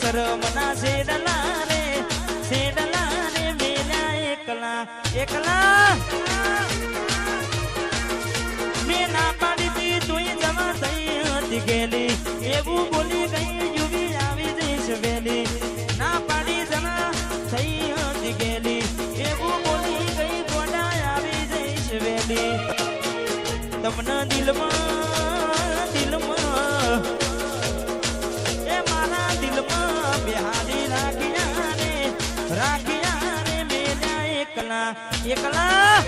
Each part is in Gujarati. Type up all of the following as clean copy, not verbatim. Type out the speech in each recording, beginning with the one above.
કરમના શેડલા રે મેલ્યા એકલા એકલા મેં ના પાડી દી તુંય જવા થઈ હતી ગેલી એવું બોલી ગઈ યુવી આવી જઈશ વેલી ના પાડી જવા થઈ હતી ગેલી એવું બોલી ગઈ ગોડા આવી જઈશ વેલી તમને દિલમાં એ મારા દિલમાં બિહારી રાખ્યા રે મેલ્યા એકલા એકલા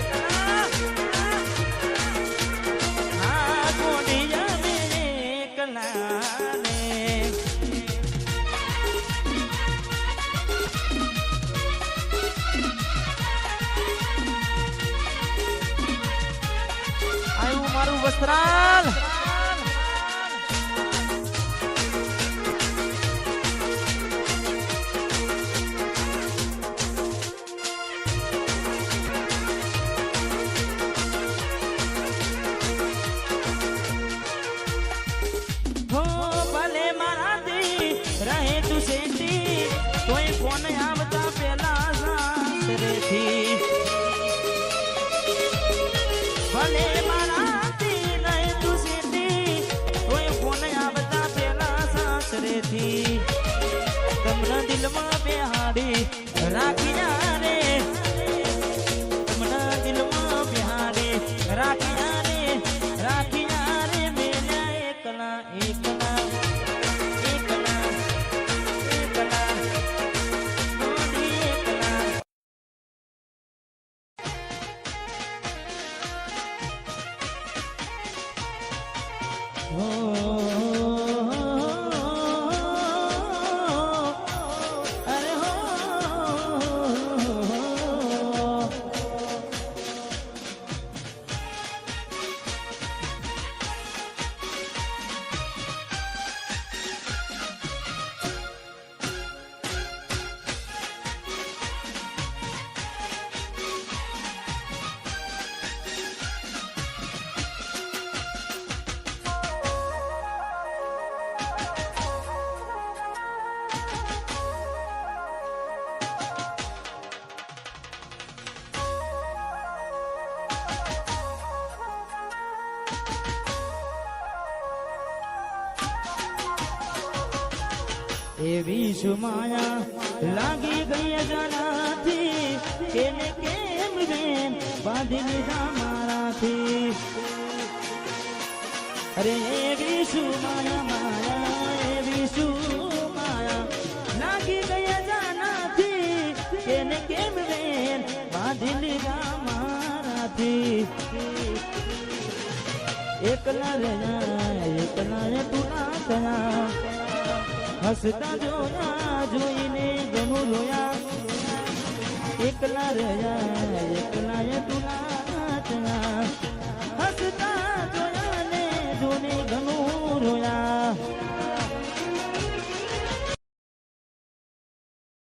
મારું વસ્ત્રાલ હો ભલે મારાથી રહે તું સેટી કોઈ ફોન આવતા પેલા સાસરેથી ભલે મારા તમને દિલમાં બેહાડી રાખ્યા રે તમને દિલમાં બેહાડી રાખ્યા રે મેલ્યા એકલા એકલા એકલા એકલા એકલા એવી સુમાયા લાગી ગઈ અજાનાથી કેને કેમ બેન બાંધી લીધા મારાથી અરે એવી સુમાયા માયા એવી સુમાયા લાગી ગઈ અજાનાથી કેને કેમ બેન બાંધી લીધા મારાથી એકલા રહ્યા તુલા થયા હસતા જોયા જોઈને ઘણું રોયા એકલા રહ્યા તુલા હસતા